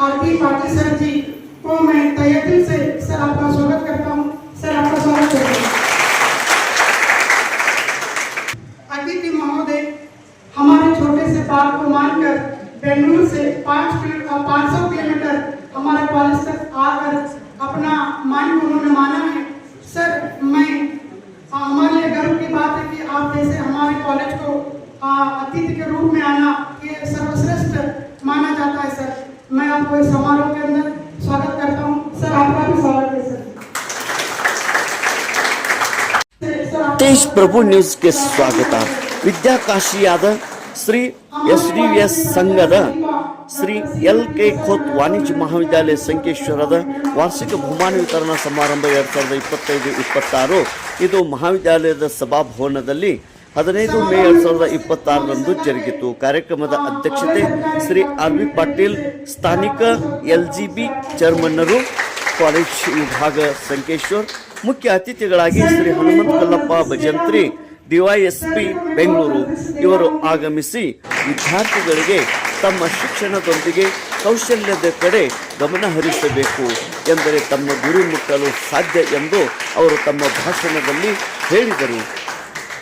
आरती Patil sir जी को मैं तहे दिल से सर आपका स्वागत करता हूँ। सर आपका स्वागत करता हूँ। अतिथि महोदय, हमारे छोटे से बात को मानकर बेंगलुरु से 500 किलोमीटर हमारे कॉलेज तक आकर अपना मान को उन्होंने माना है। सर, हमारे लिए गर्व की बात है कि आप जैसे हमारे कॉलेज को अतिथि के रूप में आना ये सर्वश्रेष्ठ माना जाता है। सर, मैं आपको इस समारोह के अंदर स्वागत करता हूँ। सर, आपका भी स्वागत है। सर, तेज प्रभु न्यूज के स्वागत। ವಿದ್ಯಾಕಾಶಿಯಾದ ಶ್ರೀ ಎಸ್ ಸಂಘದ ಶ್ರೀ ಎಲ್.ಕೆ. ಖೋತ್ ವಾಣಿಜ್ಯ ಮಹಾವಿದ್ಯಾಲಯ ಸಂಕೇಶ್ವರದ ವಾರ್ಷಿಕ ಬಹುಮಾನ ವಿತರಣಾ ಸಮಾರಂಭ 2025-26 ಇದು ಮಹಾವಿದ್ಯಾಲಯದ ಸಭಾಭವನದಲ್ಲಿ 15 ಮೇ 2026ರಂದು ಜರುಗಿತು. ಕಾರ್ಯಕ್ರಮದ ಅಧ್ಯಕ್ಷತೆ ಶ್ರೀ ಆರ್.ಬಿ. ಪಾಟೀಲ್, ಸ್ಥಾನಿಕ ಎಲ್.ಜಿ.ಬಿ ಚೇರ್ಮನ್ನರು, ಕಾಲೇಜ್ ವಿಭಾಗ ಸಂಕೇಶ್ವರ್. ಮುಖ್ಯ ಅತಿಥಿಗಳಾಗಿ ಶ್ರೀ ಹನುಮಂತ ಕಲ್ಲಪ್ಪ ಭಜಂತ್ರಿ, ಡಿವೈಎಸ್ಪಿ ಬೆಂಗಳೂರು ಇವರು ಆಗಮಿಸಿ ವಿದ್ಯಾರ್ಥಿಗಳಿಗೆ ತಮ್ಮ ಶಿಕ್ಷಣದೊಂದಿಗೆ ಕೌಶಲ್ಯದ ಕಡೆ ಗಮನ ಹರಿಸಬೇಕು ಎಂದರೆ ತಮ್ಮ ಗುರಿ ಮುಟ್ಟಲು ಸಾಧ್ಯ ಎಂದು ಅವರು ತಮ್ಮ ಭಾಷಣದಲ್ಲಿ ಹೇಳಿದರು.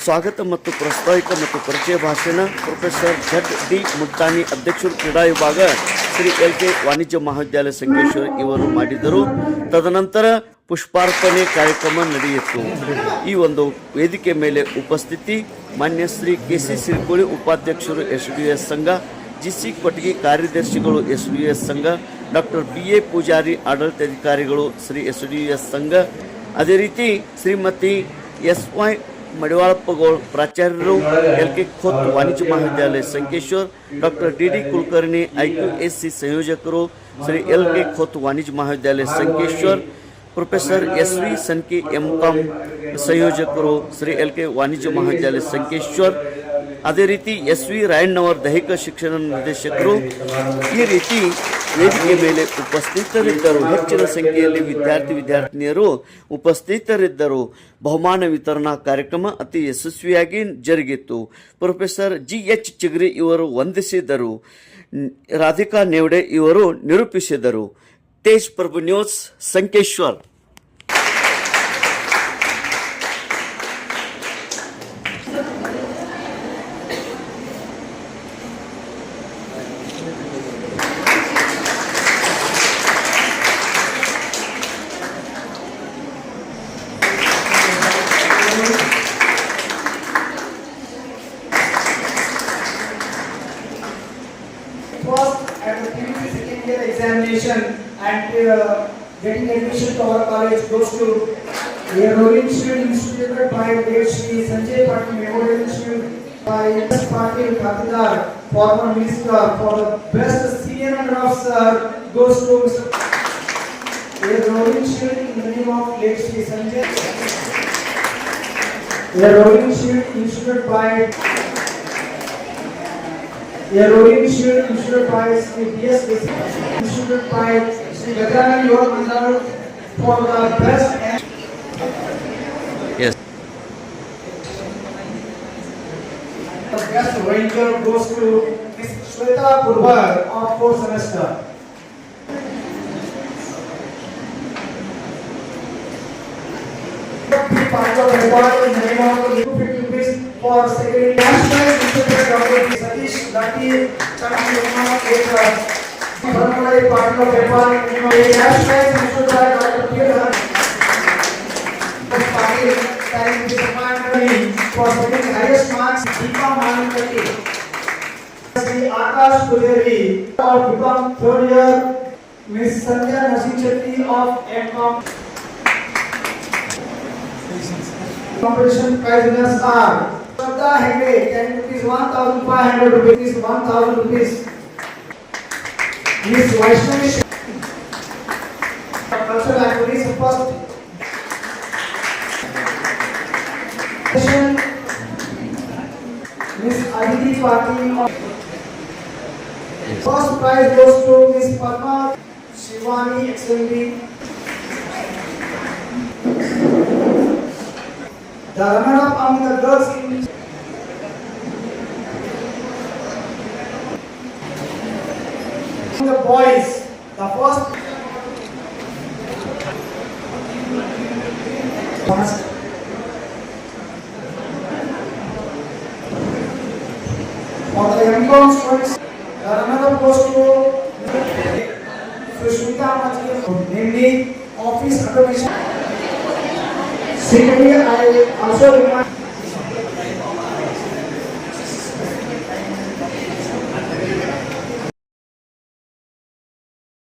ಸ್ವಾಗತ ಮತ್ತು ಪ್ರಾಸ್ತಾವಿಕ ಮತ್ತು ಪರಿಚಯ ಭಾಷಣ ಪ್ರೊಫೆಸರ್ Z.D. ಮುಲ್ತಾನಿ, ಅಧ್ಯಕ್ಷರು ಕ್ರೀಡಾ ವಿಭಾಗ ಶ್ರೀ ಎಲ್.ಕೆ. ವಾಣಿಜ್ಯ ಮಹಾವಿದ್ಯಾಲಯ ಸಂಕೇಶ್ವರ ಇವರು ಮಾಡಿದರು. ತದನಂತರ ಪುಷ್ಪಾರ್ಪಣೆ ಕಾರ್ಯಕ್ರಮ ನಡೆಯಿತು. ಈ ಒಂದು ವೇದಿಕೆ ಮೇಲೆ ಉಪಸ್ಥಿತಿ ಮಾನ್ಯ ಶ್ರೀ ಕೆ.ಸಿ. ಸಿರಿಕೋಳಿ, ಉಪಾಧ್ಯಕ್ಷರು ಎಸ್.ಡಿ.ಎಸ್ ಸಂಘ, ಜಿ.ಸಿ. ಕೊಟಗಿ, ಕಾರ್ಯದರ್ಶಿಗಳು ಎಸ್.ಡಿ.ಎಸ್ ಸಂಘ, ಡಾಕ್ಟರ್ ಬಿ.ಎ. ಪೂಜಾರಿ, ಆಡಳಿತಾಧಿಕಾರಿಗಳು ಶ್ರೀ ಎಸ್.ಡಿ.ಎಸ್ ಸಂಘ, ಅದೇ ರೀತಿ ಶ್ರೀಮತಿ ಎಸ್.ವೈ. ಮಡಿವಾಳಪ್ಪಗೋಳ್, ಪ್ರಾಚಾರ್ಯರು ಎಲ್.ಕೆ. ಖೋತ್ ವಾಣಿಜ್ಯ ಮಹಾವಿದ್ಯಾಲಯ ಸಂಕೇಶ್ವರ್, ಡಾಕ್ಟರ್ ಡಿ.ಡಿ. ಕುಲಕರ್ಣಿ, ಐಕ್ಯು.ಎಸ್.ಸಿ ಸಂಯೋಜಕರು ಶ್ರೀ ಎಲ್.ಕೆ. ಖೋತ್ ವಾಣಿಜ್ಯ ಮಹಾವಿದ್ಯಾಲಯ ಸಂಕೇಶ್ವರ್, ಪ್ರೊಫೆಸರ್ ಎಸ್.ವಿ. ಸನ್ಕಿ ಎಂ.ಕಾಂ ಸಂಯೋಜಕರು ಶ್ರೀ ಎಲ್.ಕೆ. ವಾಣಿಜ್ಯ ಮಹಾವಿದ್ಯಾಲಯ ಸಂಕೇಶ್ವರ್, ಅದೇ ರೀತಿ ಎಸ್.ವಿ. ರಾಯಣ್ಣವರ್, ದೈಹಿಕ ಶಿಕ್ಷಣ ನಿರ್ದೇಶಕರು ಈ ರೀತಿ ವೇದಿಕೆ ಮೇಲೆ ಉಪಸ್ಥಿತರಿದ್ದರು. ಹೆಚ್ಚಿನ ಸಂಖ್ಯೆಯಲ್ಲಿ ವಿದ್ಯಾರ್ಥಿನಿಯರು ಉಪಸ್ಥಿತರಿದ್ದರು. ಬಹುಮಾನ ವಿತರಣಾ ಕಾರ್ಯಕ್ರಮ ಅತಿ ಯಶಸ್ವಿಯಾಗಿ ಜರುಗಿತು. ಪ್ರೊಫೆಸರ್ ಜಿ.ಎಚ್. ಚಿಗ್ರಿ ಇವರು ವಂದಿಸಿದರು. ರಾಧಿಕಾ ನೇವಡೆ ಇವರು ನಿರೂಪಿಸಿದರು. Tej Prabhu news Sankeshwar. Examination and getting admission to our college goes to a Rolling Institute instituted by late Shri Sanjay Patil Memorial Institute by S. Patil Khatidar, former minister, for the best senior under officer goes to Mr. A Rolling Institute in the name of late Shri Sanjay. A Rolling Institute instituted by a Rolling Institute instituted by Sri B.S. instituted by Sri Gajanan Yoga Mandal for the best. Yes. The best ranger goes to Ms. Shweta Purvar of 4th semester. Part of the award in the name of the 250 rupees for secretary national institute Dr. Satish Lati Chandrama Ekar. Formally part of the award in the name of the national institute Dr. Kirhan. Party carrying this award for getting highest marks Deepa Manikati. Sri Akash Pujari of become third year. Miss Sandhya Nasim Chetty of M.Com. Competition prize winners are Shraddha Hegde, 10 rupees, 1,500 rupees, 1,000 rupees. Miss Vaishnavi cultural activities first. Miss Aditi Patil. First prize goes to Miss Padma Shivani XMB. The runner-up among the girls in the boys The first for the MCOM students, there are another post to Sushmita Machli, namely Office Automation. Secondly, I also remind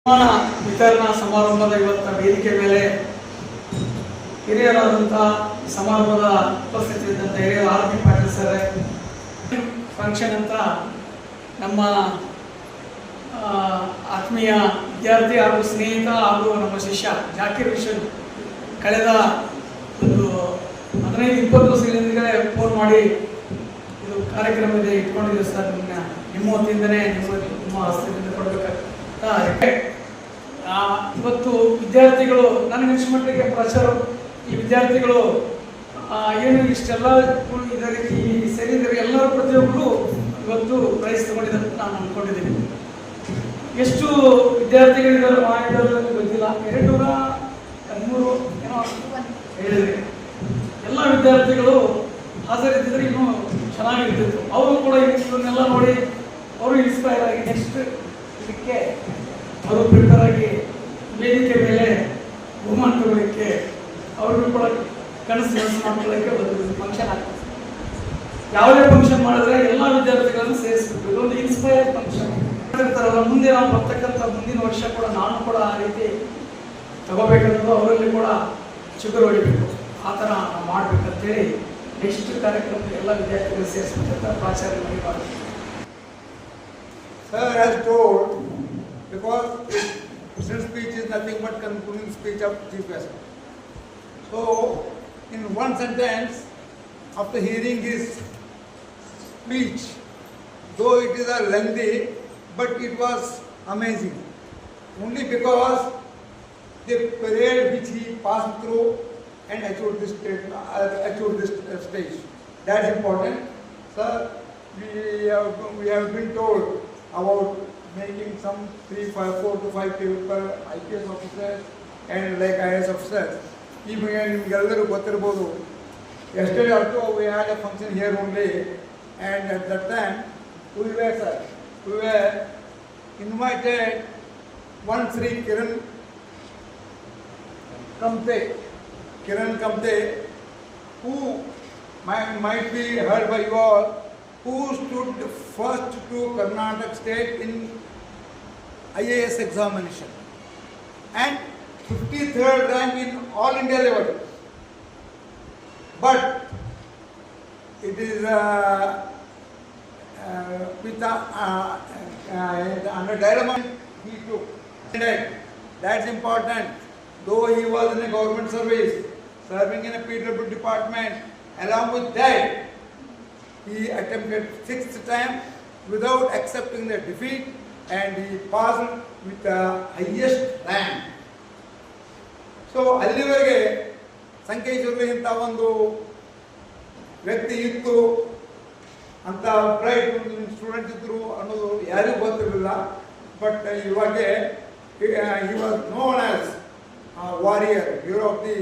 ಸನ್ಮಾನ ವಿತರಣಾ ಸಮಾರಂಭದ ಇವತ್ತಿನ ವೇದಿಕೆ ಮೇಲೆ ಹಿರಿಯರಾದಂಥ ಸಮಾರಂಭದ ಉಪಸ್ಥಿತಿಯಿದ್ದಂಥ ಹಿರಿಯರ ಆರ್.ಪಿ. Patil sir function ಅಂತ ನಮ್ಮ ಆತ್ಮೀಯ ವಿದ್ಯಾರ್ಥಿ ಹಾಗೂ ಸ್ನೇಹಿತ ಹಾಗೂ ನಮ್ಮ ಶಿಷ್ಯ ಜಾಕೀರ್ ಹುಸೇನ್ ಕಳೆದ ಒಂದು 15-20 ದಿವಸಗಳಿಂದಲೇ ಫೋನ್ ಮಾಡಿ ಇದು ಕಾರ್ಯಕ್ರಮ ಇದೆ ಇಟ್ಕೊಂಡಿದ್ದೀವಿ ಸರ್, ನಿಮ್ಮ ವತಿಯಿಂದನೇ ನಿಮ್ಮ ಹಸ್ತದಿಂದ ಕೊಡಬೇಕಂತ. ಇವತ್ತು ವಿದ್ಯಾರ್ಥಿಗಳು ನನಗೆ ಅನಿಸಿದ ಮಟ್ಟಿಗೆ ಪ್ರಚಾರ ಈ ವಿದ್ಯಾರ್ಥಿಗಳು ಏನು ಇಷ್ಟೆಲ್ಲ ಇದ್ದಾರೆ ಈ ಸರಿ ಇದ್ದಾರೆ ಎಲ್ಲರ ಪ್ರತಿಯೊಬ್ಬರು ಇವತ್ತು ಪ್ರೈಸ್ ತಗೊಂಡಿದ್ದಾರೆ ಅಂತ ನಾನು ಅಂದ್ಕೊಂಡಿದ್ದೀನಿ. ಎಷ್ಟು ವಿದ್ಯಾರ್ಥಿಗಳಿದ್ದಾರೆ ಮಾಡಿದ್ದಾರೆ ಗೊತ್ತಿಲ್ಲ, 213 ಏನೋ ಹೇಳಿದ್ರಿ. ಎಲ್ಲ ವಿದ್ಯಾರ್ಥಿಗಳು ಹಾಜರಿದ್ದಿದ್ರೆ ಇನ್ನೂ ಚೆನ್ನಾಗಿರ್ತಿತ್ತು. ಅವರು ಕೂಡ ಇವನ್ನೆಲ್ಲ ನೋಡಿ ಅವರು ಇನ್ಸ್ಪೈರ್ ಆಗಿ ನೆಕ್ಸ್ಟ್ ಇದಕ್ಕೆ ಅವರು ಪ್ರಿಪೇರ್ ಆಗಿ ವೇದಿಕೆ ಮೇಲೆ ಬಹುಮಾನ ತಗೊಳ್ಳಿಕ್ಕೆ ಅವ್ರಿಗೂ ಕೂಡ ಕನಸು ಮಾಡ್ಕೊಳ್ಳೋಕ್ಕೆ ಒಂದು ಫಂಕ್ಷನ್ ಆಗ್ತದೆ. ಯಾವುದೇ ಫಂಕ್ಷನ್ ಮಾಡಿದ್ರೆ ಎಲ್ಲ ವಿದ್ಯಾರ್ಥಿಗಳನ್ನು ಸೇರಿಸ್ಬೇಕು. ಇದೊಂದು ಇನ್ಸ್ಪೈರ್ ಫಂಕ್ಷನ್ ಇರ್ತಾರಲ್ಲ, ಮುಂದೆ ನಾವು ಬರ್ತಕ್ಕಂಥ ಮುಂದಿನ ವರ್ಷ ಕೂಡ ನಾನು ಕೂಡ ಆ ರೀತಿ ತಗೋಬೇಕನ್ನೋದು ಅವರಲ್ಲಿ ಕೂಡ ಚುಗುರು ಹೊಡಿಬೇಕು. ಆ ಥರ ನಾವು ಮಾಡಬೇಕಂತೇಳಿ ನೆಕ್ಸ್ಟ್ ಕಾರ್ಯಕ್ರಮಕ್ಕೆ ಎಲ್ಲ ವಿದ್ಯಾರ್ಥಿಗಳು ಸೇರಿಸ್ಬೇಕಂತ ಪ್ರಾಚಾರ್ಯ ಮಾಡಿದ್ದಾರೆ. Sir has told, because President's speech is nothing but concluding speech of Chief Guest. So, in one sentence, after hearing his speech, though it is a lengthy, but it was amazing. Only because the parade which he passed through and achieved this stage. That's important. Sir, we have been told about making some 4 to 5 people IPS officers and like IAS officers. Even ನಿಮಗೆಲ್ಲರೂ ಗೊತ್ತಿರ್ಬೋದು. Yesterday also we had a function here only, and at that time we were invited one Sri Kiran Kamte, who might be heard by you all, who stood first to Karnataka state in IAS examination and 53rd rank in all India level. But it is with under development he took. That's important. Though he was in a government service, serving in a PW department, along with that, he attempted 6th time without accepting the defeat, and he passed with the highest rank. So, ಅಲ್ಲಿವರೆಗೆ ಸಂಕೇಶ್ವರಲ್ಲಿ ಇಂಥ ಒಂದು ವ್ಯಕ್ತಿ ಇತ್ತು ಅಂತ bright student ಇದ್ರು ಅನ್ನೋದು ಯಾರಿಗೂ ಗೊತ್ತಿರಲಿಲ್ಲ. ಬಟ್ ಇವಾಗ he was known as warrior, hero of the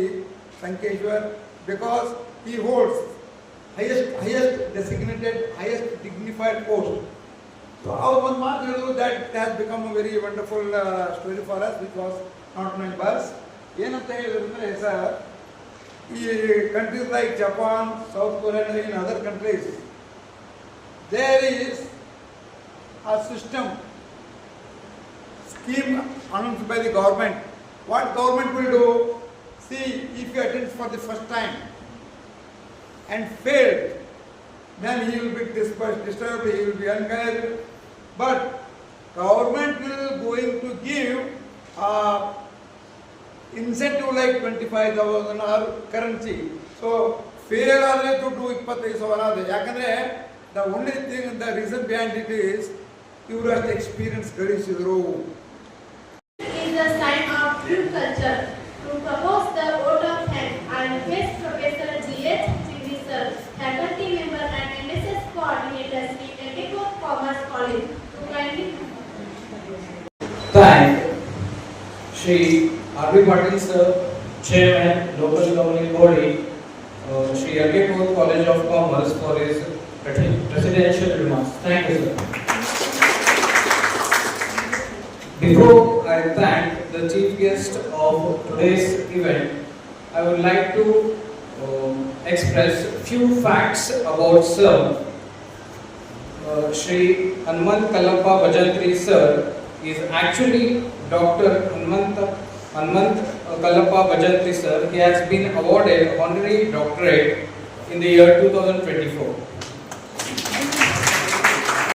Sankeshwar, because he holds highest designated, highest dignified post. So our one mark that has become a very wonderful story for us, which was not known by us. ಏನಂತ ಹೇಳಿದ್ರೆ sir, ಈ countries like Japan, South Korea and in other countries, there is a scheme announced by the government. What government will do? See, if you attend for the first time and failed, then he will be disturbed, he will be encouraged. But government will going to give incentive like 25,000 or currency. So fail ಆದರೆ ದುಡ್ಡು 25,000 ಆದ. ಯಾಕಂದ್ರೆ the only thing, the reason behind it is ಇವರು ಅಷ್ಟು experience ಗಳಿಸಿದ್ರು. Is a sign of true culture. To propose the vote of thanks, I request Professor G.H. Chindi sir, faculty member and MSS coordinator, Sri Endicott Commerce College, to kindly thank Shri R.B. Patil Sir, Chairman, Local Governing Body, Shri L.K. Koth College of Commerce for his presidential remarks. Thank you, sir. Before I thank the chief guest of today's event, I would like to express few facts about Sir. Shri Hanumant Kallappa Bajantri Sir is actually Dr. Hanumant Kallappa Bajantri Sir. He has been awarded honorary doctorate in the year 2024.